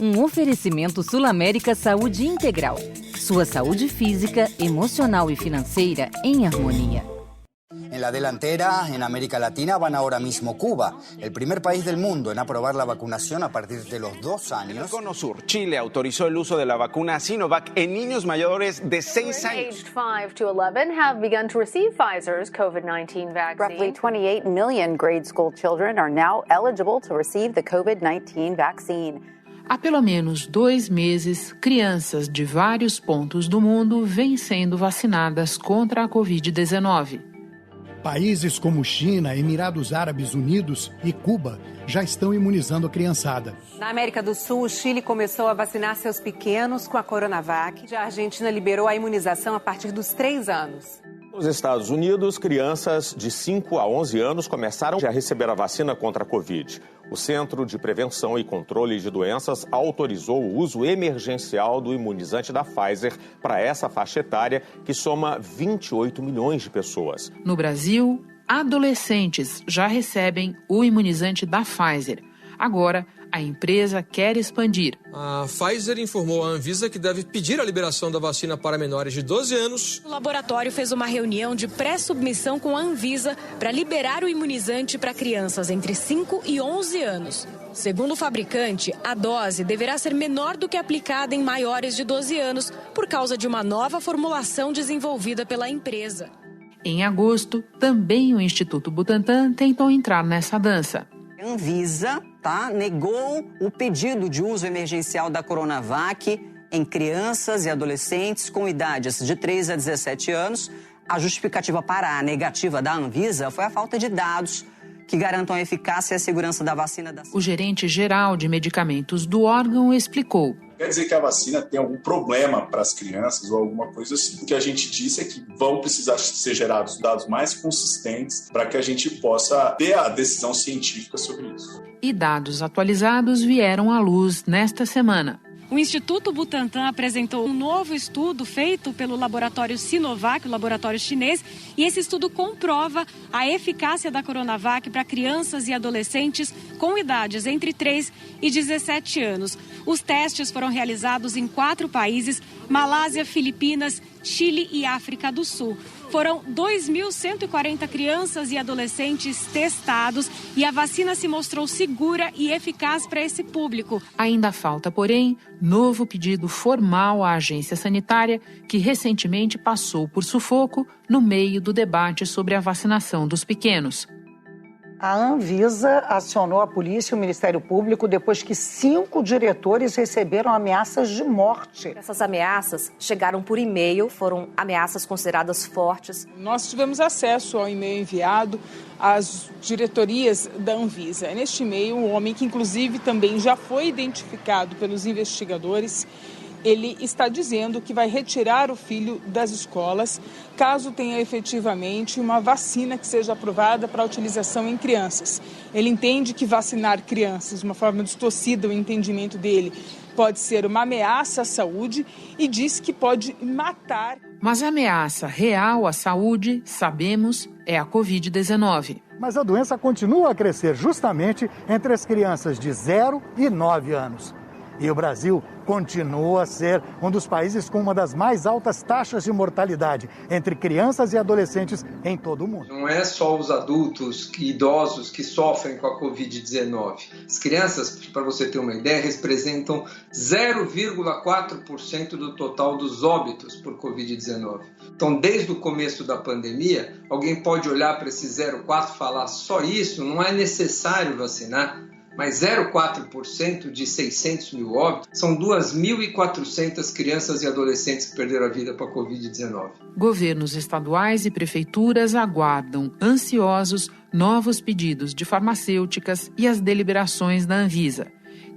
Um oferecimento Sul-América Saúde Integral. Sua saúde física, emocional y financiera en armonía. En la delantera, en América Latina, van ahora mismo Cuba, el primer país del mundo en aprobar la vacunación a partir de los 2 años. En el Cono Sur, Chile autorizó el uso de la vacuna Sinovac en niños mayores de 6 años. Aged 5 to 11 have begun to receive Pfizer's COVID-19 vaccine. Roughly 28 million grade school children are now eligible to receive the COVID-19 vaccine. Há pelo menos 2 meses, crianças de vários pontos do mundo vêm sendo vacinadas contra a Covid-19. Países como China, Emirados Árabes Unidos e Cuba já estão imunizando a criançada. Na América do Sul, o Chile começou a vacinar seus pequenos com a Coronavac. A Argentina liberou a imunização a partir dos 3 anos. Nos Estados Unidos, crianças de 5 a 11 anos começaram a receber a vacina contra a Covid. O Centro de Prevenção e Controle de Doenças autorizou o uso emergencial do imunizante da Pfizer para essa faixa etária, que soma 28 milhões de pessoas. No Brasil, adolescentes já recebem o imunizante da Pfizer. Agora, a empresa quer expandir. A Pfizer informou à Anvisa que deve pedir a liberação da vacina para menores de 12 anos. O laboratório fez uma reunião de pré-submissão com a Anvisa para liberar o imunizante para crianças entre 5 e 11 anos. Segundo o fabricante, a dose deverá ser menor do que aplicada em maiores de 12 anos por causa de uma nova formulação desenvolvida pela empresa. Em agosto, também o Instituto Butantan tentou entrar nessa dança. A Anvisa negou o pedido de uso emergencial da Coronavac em crianças e adolescentes com idades de 3 a 17 anos. A justificativa para a negativa da Anvisa foi a falta de dados que garantam a eficácia e a segurança da vacina. O gerente geral de medicamentos do órgão explicou. Quer dizer que a vacina tem algum problema para as crianças ou alguma coisa assim. O que a gente disse é que vão precisar ser gerados dados mais consistentes para que a gente possa ter a decisão científica sobre isso. E dados atualizados vieram à luz nesta semana. O Instituto Butantan apresentou um novo estudo feito pelo laboratório Sinovac, o laboratório chinês, e esse estudo comprova a eficácia da Coronavac para crianças e adolescentes com idades entre 3 e 17 anos. Os testes foram realizados em 4 países: Malásia, Filipinas, Chile e África do Sul. Foram 2.140 crianças e adolescentes testados e a vacina se mostrou segura e eficaz para esse público. Ainda falta, porém, novo pedido formal à agência sanitária, que recentemente passou por sufoco no meio do debate sobre a vacinação dos pequenos. A Anvisa acionou a polícia e o Ministério Público depois que 5 diretores receberam ameaças de morte. Essas ameaças chegaram por e-mail, foram ameaças consideradas fortes. Nós tivemos acesso ao e-mail enviado às diretorias da Anvisa. Neste e-mail, um homem que inclusive também já foi identificado pelos investigadores, ele está dizendo que vai retirar o filho das escolas caso tenha efetivamente uma vacina que seja aprovada para a utilização em crianças. Ele entende que vacinar crianças, de uma forma distorcida, o entendimento dele, pode ser uma ameaça à saúde e diz que pode matar. Mas a ameaça real à saúde, sabemos, é a Covid-19. Mas a doença continua a crescer justamente entre as crianças de 0 e 9 anos. E o Brasil continua a ser um dos países com uma das mais altas taxas de mortalidade entre crianças e adolescentes em todo o mundo. Não é só os adultos e idosos que sofrem com a Covid-19. As crianças, para você ter uma ideia, representam 0,4% do total dos óbitos por Covid-19. Então, desde o começo da pandemia, alguém pode olhar para esse 0,4% e falar só isso, não é necessário vacinar. Mas 0,4% de 600 mil óbitos são 2.400 crianças e adolescentes que perderam a vida para a Covid-19. Governos estaduais e prefeituras aguardam, ansiosos, novos pedidos de farmacêuticas e as deliberações da Anvisa.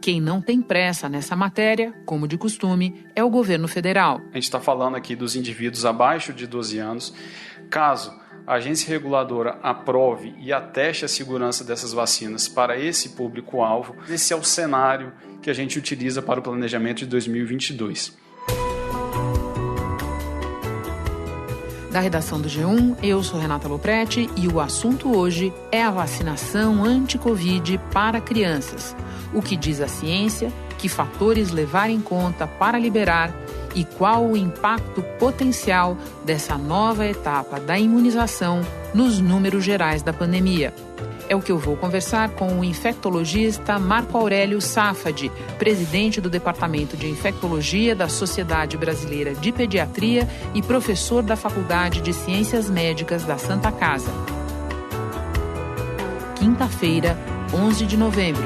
Quem não tem pressa nessa matéria, como de costume, é o governo federal. A gente está falando aqui dos indivíduos abaixo de 12 anos. Caso a agência reguladora aprove e ateste a segurança dessas vacinas para esse público-alvo, esse é o cenário que a gente utiliza para o planejamento de 2022. Da redação do G1, eu sou Renata Lopretti e o assunto hoje é a vacinação anti-Covid para crianças. O que diz a ciência que fatores levar em conta para liberar e qual o impacto potencial dessa nova etapa da imunização nos números gerais da pandemia. É o que eu vou conversar com o infectologista Marco Aurélio Safadi, presidente do Departamento de Infectologia da Sociedade Brasileira de Pediatria e professor da Faculdade de Ciências Médicas da Santa Casa. Quinta-feira, 11 de novembro.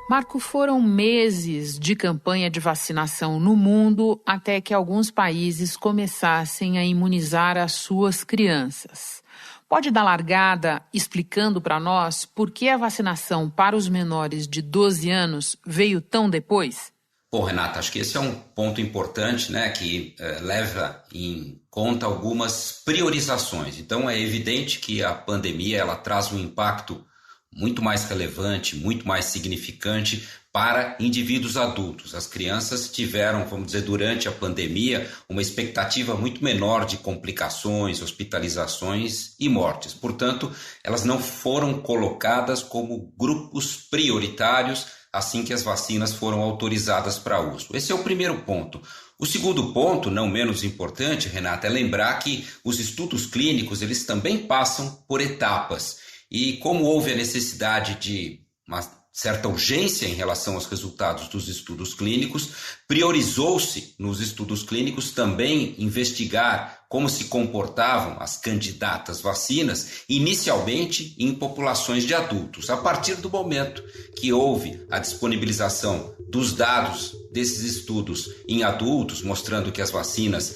Marco, foram meses de campanha de vacinação no mundo até que alguns países começassem a imunizar as suas crianças. Pode dar largada explicando para nós por que a vacinação para os menores de 12 anos veio tão depois? Bom, Renata, acho que esse é um ponto importante, né, que leva em conta algumas priorizações. Então, é evidente que a pandemia ela traz um impacto muito mais relevante, muito mais significante para indivíduos adultos. As crianças tiveram, vamos dizer, durante a pandemia, uma expectativa muito menor de complicações, hospitalizações e mortes. Portanto, elas não foram colocadas como grupos prioritários assim que as vacinas foram autorizadas para uso. Esse é o primeiro ponto. O segundo ponto, não menos importante, Renata, é lembrar que os estudos clínicos eles também passam por etapas. E como houve a necessidade de uma certa urgência em relação aos resultados dos estudos clínicos, priorizou-se nos estudos clínicos também investigar como se comportavam as candidatas vacinas, inicialmente em populações de adultos. A partir do momento que houve a disponibilização dos dados desses estudos em adultos, mostrando que as vacinas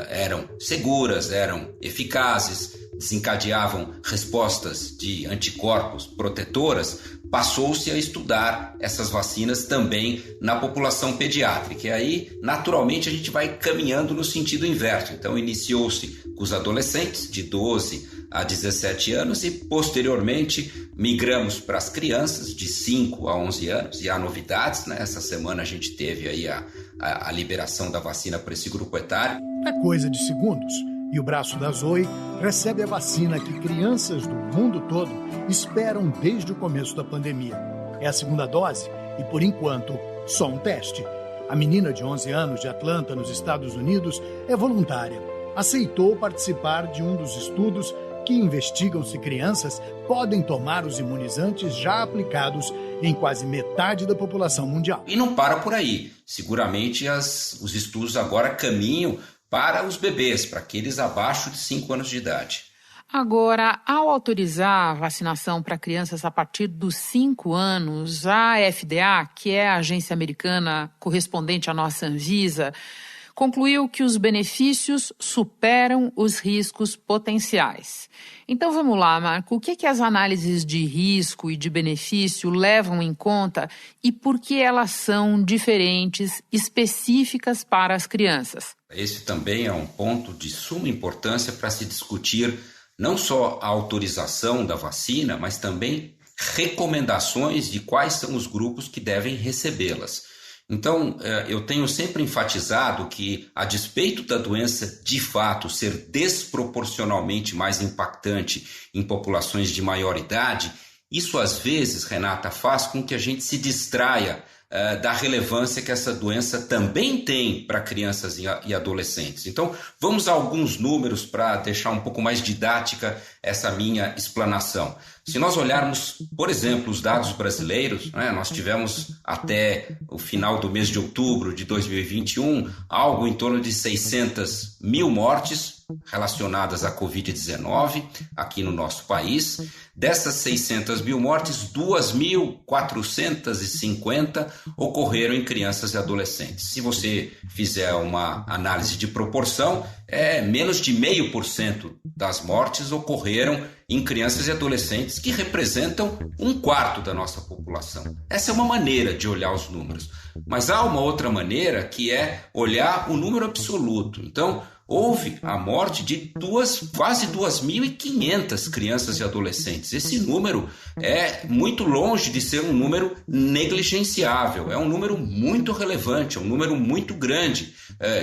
eram seguras, eram eficazes, desencadeavam respostas de anticorpos protetoras, passou-se a estudar essas vacinas também na população pediátrica. E aí, naturalmente, a gente vai caminhando no sentido inverso. Então, iniciou-se com os adolescentes de 12 a 17 anos e, posteriormente, migramos para as crianças de 5 a 11 anos. E há novidades, né? Essa semana a gente teve aí a liberação da vacina para esse grupo etário. É coisa de segundos. E o braço da Zoe recebe a vacina que crianças do mundo todo esperam desde o começo da pandemia. É a segunda dose e, por enquanto, só um teste. A menina de 11 anos de Atlanta, nos Estados Unidos, é voluntária. Aceitou participar de um dos estudos que investigam se crianças podem tomar os imunizantes já aplicados em quase metade da população mundial. E não para por aí. Seguramente os estudos agora caminham para os bebês, para aqueles abaixo de 5 anos de idade. Agora, ao autorizar a vacinação para crianças a partir dos 5 anos, a FDA, que é a agência americana correspondente à nossa Anvisa, concluiu que os benefícios superam os riscos potenciais. Então vamos lá, Marco, o que as análises de risco e de benefício levam em conta e por que elas são diferentes, específicas para as crianças? Esse também é um ponto de suma importância para se discutir não só a autorização da vacina, mas também recomendações de quais são os grupos que devem recebê-las. Então, eu tenho sempre enfatizado que, a despeito da doença de fato ser desproporcionalmente mais impactante em populações de maior idade, isso às vezes, Renata, faz com que a gente se distraia da relevância que essa doença também tem para crianças e adolescentes. Então, vamos a alguns números para deixar um pouco mais didática essa minha explanação. Se nós olharmos, por exemplo, os dados brasileiros, né, nós tivemos até o final do mês de outubro de 2021 algo em torno de 600 mil mortes relacionadas à Covid-19 aqui no nosso país. Dessas 600 mil mortes, 2.450 ocorreram em crianças e adolescentes. Se você fizer uma análise de proporção, menos de 0,5% das mortes ocorreram em crianças e adolescentes, que representam 1/4 da nossa população. Essa é uma maneira de olhar os números. Mas há uma outra maneira, que é olhar o número absoluto. Então, houve a morte de quase 2.500 crianças e adolescentes. Esse número é muito longe de ser um número negligenciável. É um número muito relevante, é um número muito grande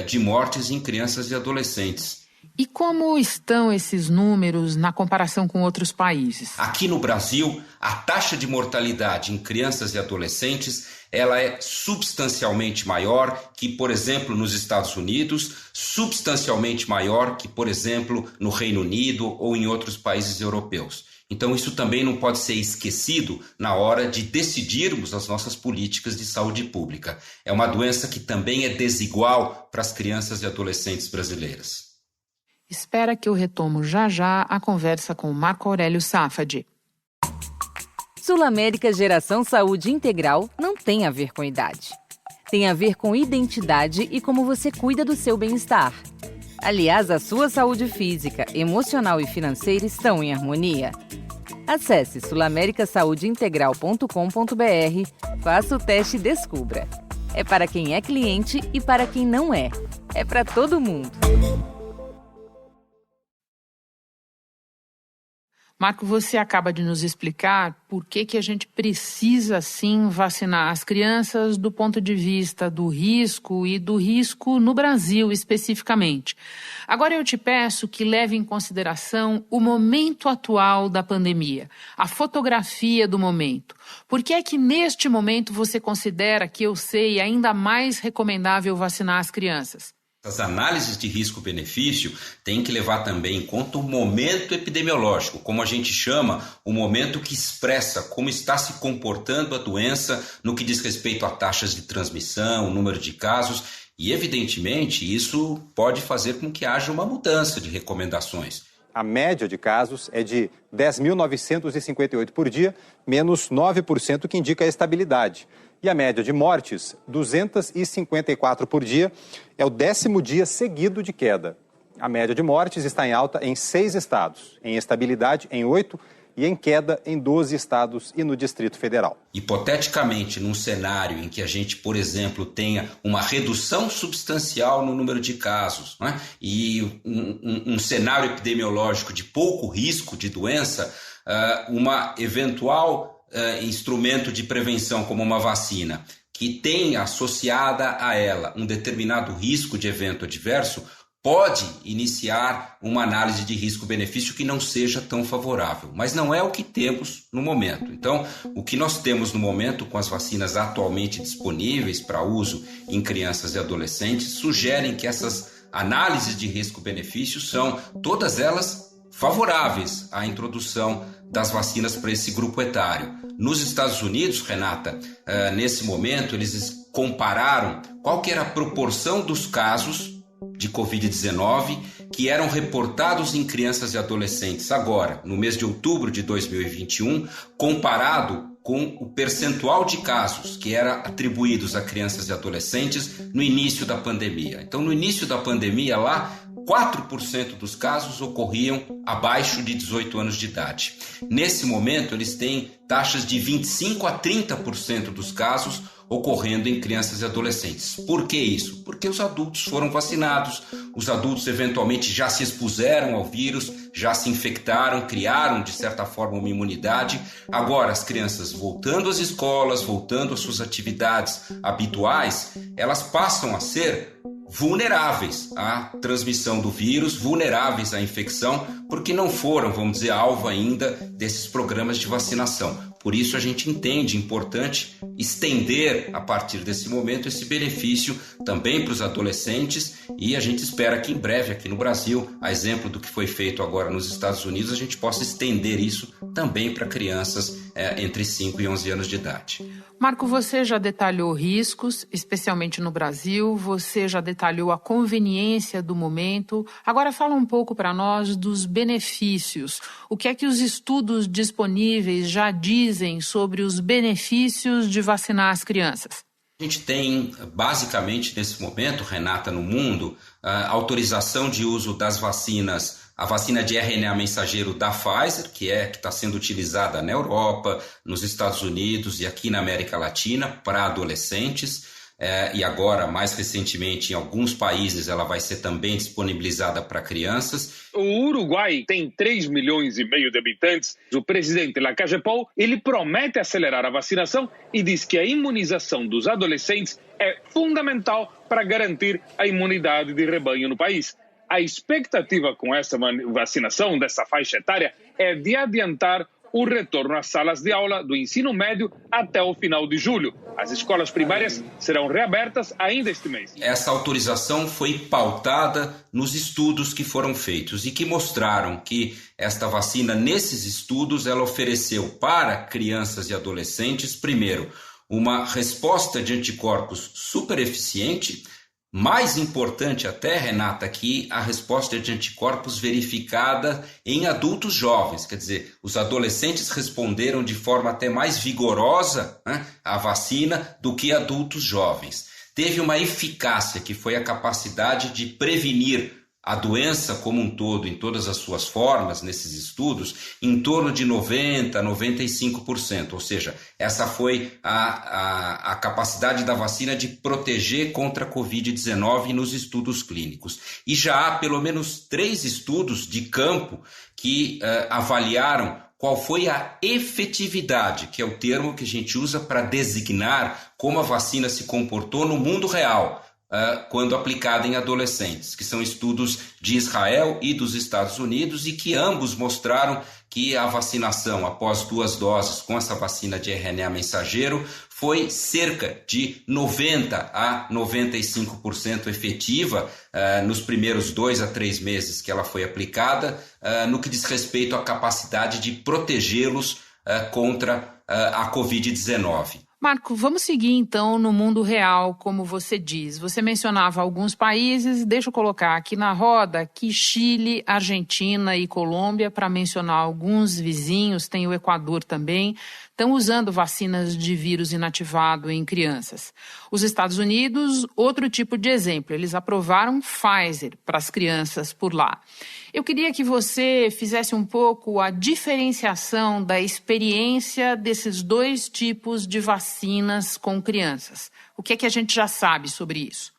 de mortes em crianças e adolescentes. E como estão esses números na comparação com outros países? Aqui no Brasil, a taxa de mortalidade em crianças e adolescentes ela é substancialmente maior que, por exemplo, nos Estados Unidos, substancialmente maior que, por exemplo, no Reino Unido ou em outros países europeus. Então, isso também não pode ser esquecido na hora de decidirmos as nossas políticas de saúde pública. É uma doença que também é desigual para as crianças e adolescentes brasileiras. Espera que eu retomo já já a conversa com Marco Aurélio Safadi. Sul América Geração Saúde Integral não tem a ver com idade. Tem a ver com identidade e como você cuida do seu bem-estar. Aliás, a sua saúde física, emocional e financeira estão em harmonia. Acesse sulamericasaudeintegral.com.br, faça o teste e descubra. É para quem é cliente e para quem não é. É para todo mundo. Marco, você acaba de nos explicar por que a gente precisa, sim, vacinar as crianças do ponto de vista do risco e do risco no Brasil, especificamente. Agora eu te peço que leve em consideração o momento atual da pandemia, a fotografia do momento. Por que é que, neste momento, você considera que eu sei ainda mais recomendável vacinar as crianças? As análises de risco-benefício têm que levar também em conta o momento epidemiológico, como a gente chama, o momento que expressa como está se comportando a doença no que diz respeito a taxas de transmissão, o número de casos, e evidentemente isso pode fazer com que haja uma mudança de recomendações. A média de casos é de 10.958 por dia, menos 9%, que indica a estabilidade. E a média de mortes, 254 por dia, é o 10º dia seguido de queda. A média de mortes está em alta em 6 estados, em estabilidade em 8 e em queda em 12 estados e no Distrito Federal. Hipoteticamente, num cenário em que a gente, por exemplo, tenha uma redução substancial no número de casos, né, e um cenário epidemiológico de pouco risco de doença, uma eventual instrumento de prevenção como uma vacina que tenha associada a ela um determinado risco de evento adverso, pode iniciar uma análise de risco-benefício que não seja tão favorável, mas não é o que temos no momento. Então, o que nós temos no momento com as vacinas atualmente disponíveis para uso em crianças e adolescentes sugerem que essas análises de risco-benefício são todas elas favoráveis à introdução das vacinas para esse grupo etário. Nos Estados Unidos, Renata, nesse momento, eles compararam qual que era a proporção dos casos de Covid-19 que eram reportados em crianças e adolescentes agora, no mês de outubro de 2021, comparado com o percentual de casos que eram atribuídos a crianças e adolescentes no início da pandemia. Então, no início da pandemia, lá, 4% dos casos ocorriam abaixo de 18 anos de idade. Nesse momento, eles têm taxas de 25% a 30% dos casos ocorrendo em crianças e adolescentes. Por que isso? Porque os adultos foram vacinados, os adultos eventualmente já se expuseram ao vírus, já se infectaram, criaram de certa forma uma imunidade. Agora, as crianças voltando às escolas, voltando às suas atividades habituais, elas passam a ser vulneráveis à transmissão do vírus, vulneráveis à infecção, porque não foram, vamos dizer, alvo ainda desses programas de vacinação. Por isso a gente entende importante estender a partir desse momento esse benefício também para os adolescentes, e a gente espera que em breve aqui no Brasil, a exemplo do que foi feito agora nos Estados Unidos, a gente possa estender isso também para crianças entre 5 e 11 anos de idade. Marco, você já detalhou riscos, especialmente no Brasil, você já detalhou a conveniência do momento. Agora fala um pouco para nós dos benefícios. O que é que os estudos disponíveis já dizem sobre os benefícios de vacinar as crianças? A gente tem, basicamente, nesse momento, Renata, no mundo, a autorização de uso das vacinas, a vacina de RNA mensageiro da Pfizer, que está sendo utilizada na Europa, nos Estados Unidos e aqui na América Latina para adolescentes. E agora, mais recentemente, em alguns países, ela vai ser também disponibilizada para crianças. O Uruguai tem 3,5 milhões de habitantes. O presidente Lacalle Pou, ele promete acelerar a vacinação e diz que a imunização dos adolescentes é fundamental para garantir a imunidade de rebanho no país. A expectativa com essa vacinação dessa faixa etária é de adiantar o retorno às salas de aula do ensino médio até o final de julho. As escolas primárias serão reabertas ainda este mês. Essa autorização foi pautada nos estudos que foram feitos e que mostraram que esta vacina, nesses estudos, ela ofereceu para crianças e adolescentes, primeiro, uma resposta de anticorpos super eficiente. Mais importante até, Renata, que a resposta de anticorpos verificada em adultos jovens. Quer dizer, os adolescentes responderam de forma até mais vigorosa, né, à vacina do que adultos jovens. Teve uma eficácia que foi a capacidade de prevenir a doença como um todo, em todas as suas formas, nesses estudos, em torno de 90% a 95%. Ou seja, essa foi a capacidade da vacina de proteger contra a Covid-19 nos estudos clínicos. E já há pelo menos 3 estudos de campo que avaliaram qual foi a efetividade, que é o termo que a gente usa para designar como a vacina se comportou no mundo real, quando aplicada em adolescentes, que são estudos de Israel e dos Estados Unidos e que ambos mostraram que a vacinação após 2 doses com essa vacina de RNA mensageiro foi cerca de 90% a 95% efetiva nos primeiros 2 a 3 meses que ela foi aplicada, no que diz respeito à capacidade de protegê-los contra a Covid-19. Marco, vamos seguir então no mundo real, como você diz. Você mencionava alguns países, deixa eu colocar aqui na roda que Chile, Argentina e Colômbia, para mencionar alguns vizinhos, tem o Equador também, estão usando vacinas de vírus inativado em crianças. Os Estados Unidos, outro tipo de exemplo, eles aprovaram Pfizer para as crianças por lá. Eu queria que você fizesse um pouco a diferenciação da experiência desses 2 tipos de vacinas com crianças. O que é que a gente já sabe sobre isso?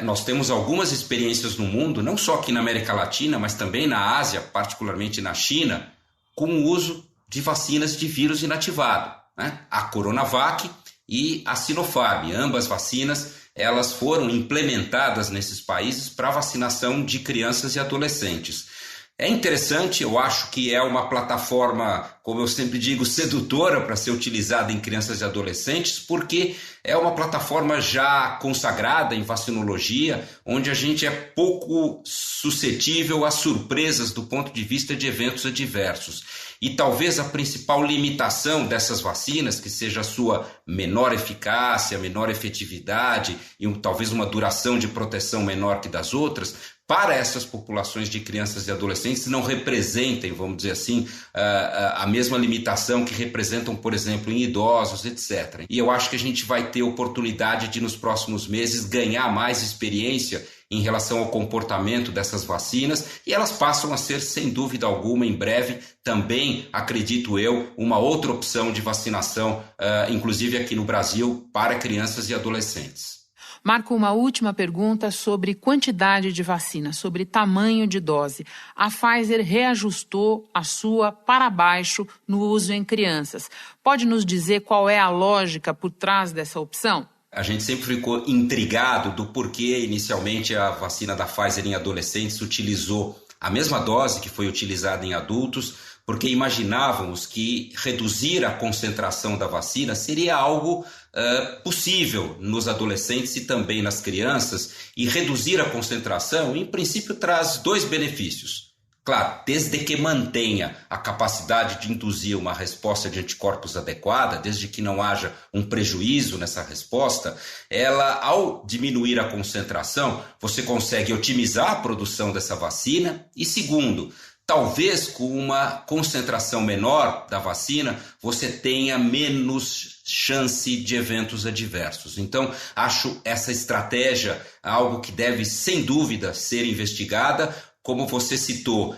Nós temos algumas experiências no mundo, não só aqui na América Latina, mas também na Ásia, particularmente na China, com o uso de vacinas de vírus inativado, né? A Coronavac e a Sinopharm, ambas vacinas, elas foram implementadas nesses países para vacinação de crianças e adolescentes. É interessante, eu acho que é uma plataforma, como eu sempre digo, sedutora para ser utilizada em crianças e adolescentes, porque é uma plataforma já consagrada em vacinologia, onde a gente é pouco suscetível a surpresas do ponto de vista de eventos adversos. E talvez a principal limitação dessas vacinas, que seja a sua menor eficácia, menor efetividade e talvez uma duração de proteção menor que das outras, para essas populações de crianças e adolescentes não representem, vamos dizer assim, a mesma limitação que representam, por exemplo, em idosos, etc. E eu acho que a gente vai ter oportunidade de, nos próximos meses, ganhar mais experiência em relação ao comportamento dessas vacinas, e elas passam a ser, sem dúvida alguma, em breve, também, acredito eu, uma outra opção de vacinação, inclusive aqui no Brasil, para crianças e adolescentes. Marco, uma última pergunta sobre quantidade de vacina, sobre tamanho de dose. A Pfizer reajustou a sua para baixo no uso em crianças. Pode nos dizer qual é a lógica por trás dessa opção? A gente sempre ficou intrigado do porquê, inicialmente, a vacina da Pfizer em adolescentes utilizou a mesma dose que foi utilizada em adultos, porque imaginávamos que reduzir a concentração da vacina seria algo possível nos adolescentes e também nas crianças, e reduzir a concentração, em princípio, traz 2 benefícios. Claro, desde que mantenha a capacidade de induzir uma resposta de anticorpos adequada, desde que não haja um prejuízo nessa resposta, ela, ao diminuir a concentração, você consegue otimizar a produção dessa vacina. E segundo, talvez com uma concentração menor da vacina, você tenha menos chance de eventos adversos. Então, acho essa estratégia algo que deve, sem dúvida, ser investigada. Como você citou,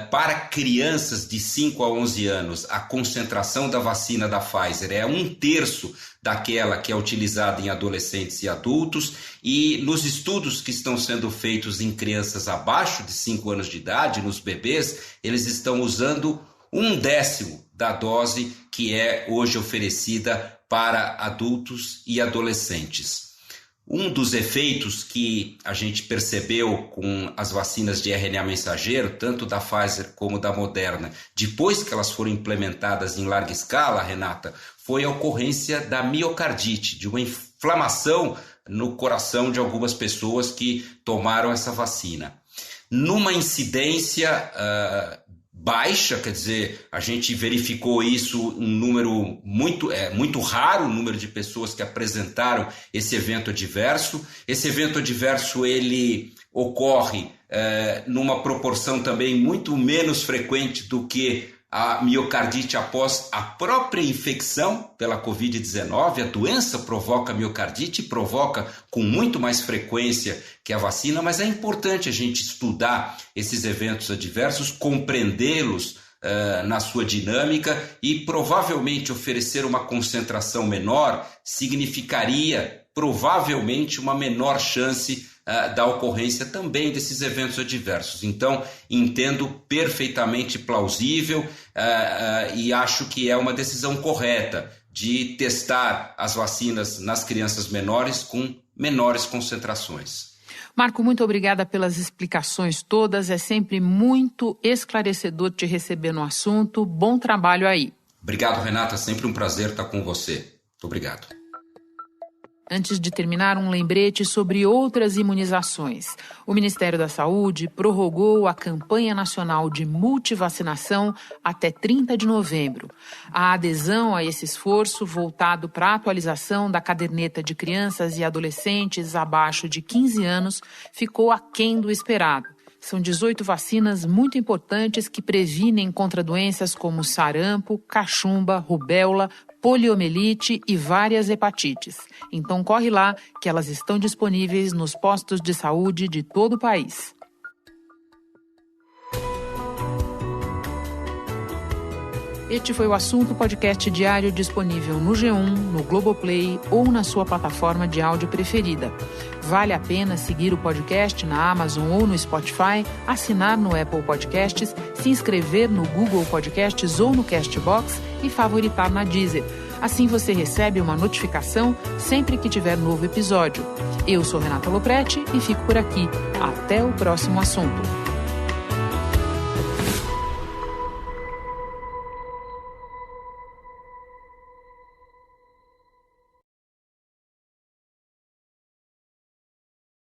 para crianças de 5 a 11 anos, a concentração da vacina da Pfizer é 1/3 daquela que é utilizada em adolescentes e adultos, e nos estudos que estão sendo feitos em crianças abaixo de 5 anos de idade, nos bebês, eles estão usando 1/10 da dose que é hoje oferecida para adultos e adolescentes. Um dos efeitos que a gente percebeu com as vacinas de RNA mensageiro, tanto da Pfizer como da Moderna, depois que elas foram implementadas em larga escala, Renata, foi a ocorrência da miocardite, de uma inflamação no coração de algumas pessoas que tomaram essa vacina. Numa incidência baixa, quer dizer, a gente verificou isso um número muito raro, o número de pessoas que apresentaram esse evento adverso. Esse evento adverso ele ocorre numa proporção também muito menos frequente do que a miocardite após a própria infecção pela Covid-19. A doença provoca miocardite e provoca com muito mais frequência que a vacina, mas é importante a gente estudar esses eventos adversos, compreendê-los na sua dinâmica e provavelmente oferecer uma concentração menor significaria provavelmente uma menor chance da ocorrência também desses eventos adversos. Então, entendo perfeitamente plausível e acho que é uma decisão correta de testar as vacinas nas crianças menores com menores concentrações. Marco, muito obrigada pelas explicações todas. É sempre muito esclarecedor te receber no assunto. Bom trabalho aí. Obrigado, Renata. Sempre um prazer estar com você. Muito obrigado. Antes de terminar, um lembrete sobre outras imunizações. O Ministério da Saúde prorrogou a campanha nacional de multivacinação até 30 de novembro. A adesão a esse esforço, voltado para a atualização da caderneta de crianças e adolescentes abaixo de 15 anos, ficou aquém do esperado. São 18 vacinas muito importantes que previnem contra doenças como sarampo, cachumba, rubéola, poliomielite e várias hepatites. Então corre lá que elas estão disponíveis nos postos de saúde de todo o país. Este foi o Assunto Podcast Diário, disponível no G1, no Globoplay ou na sua plataforma de áudio preferida. Vale a pena seguir o podcast na Amazon ou no Spotify, assinar no Apple Podcasts, se inscrever no Google Podcasts ou no Castbox e favoritar na Deezer. Assim você recebe uma notificação sempre que tiver novo episódio. Eu sou Renata Lopretti e fico por aqui. Até o próximo assunto.